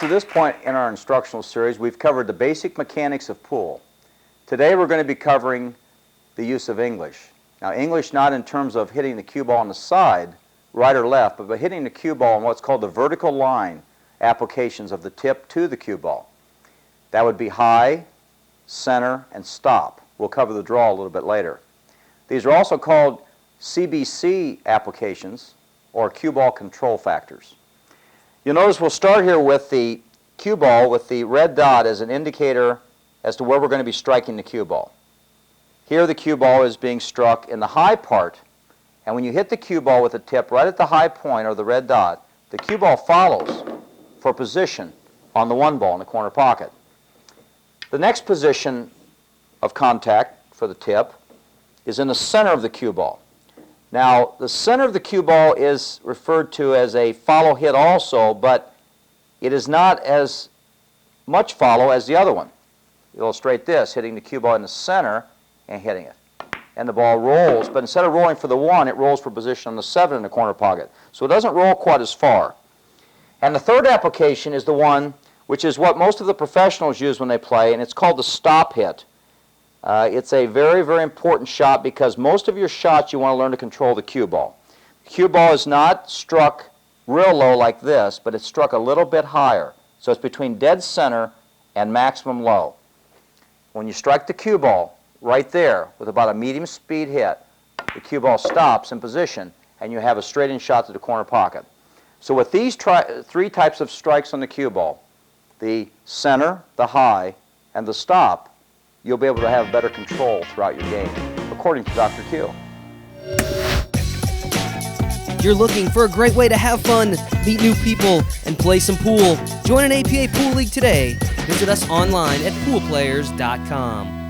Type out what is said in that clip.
to this point in our instructional series, we've covered the basic mechanics of pool. Today we're going to be covering the use of English. Now, English not in terms of hitting the cue ball on the side, right or left, but by hitting the cue ball in what's called the vertical line applications of the tip to the cue ball. That would be high, center, and stop. We'll cover the draw a little bit later. These are also called CBC applications, or cue ball control factors. You'll notice we'll start here with the cue ball with the red dot as an indicator as to where we're going to be striking the cue ball. Here the cue ball is being struck in the high part, and when you hit the cue ball with the tip right at the high point, or the red dot, the cue ball follows for position on the one ball in the corner pocket. The next position of contact for the tip is in the center of the cue ball. Now, the center of the cue ball is referred to as a follow hit also, but it is not as much follow as the other one. Illustrate this, hitting the cue ball in the center and hitting it. And the ball rolls, but instead of rolling for the 1, it rolls for position on the 7 in the corner pocket. So it doesn't roll quite as far. And the third application is the one which is what most of the professionals use when they play, and it's called the stop hit. It's a very, very important shot because most of your shots you want to learn to control the cue ball. The cue ball is not struck real low like this, but it's struck a little bit higher. So it's between dead center and maximum low. When you strike the cue ball right there with about a medium speed hit, the cue ball stops in position and you have a straight-in shot to the corner pocket. So with these three types of strikes on the cue ball, the center, the high, and the stop, you'll be able to have better control throughout your game, according to Dr. Q. If you're looking for a great way to have fun, meet new people, and play some pool, join an APA Pool League today. Visit us online at poolplayers.com.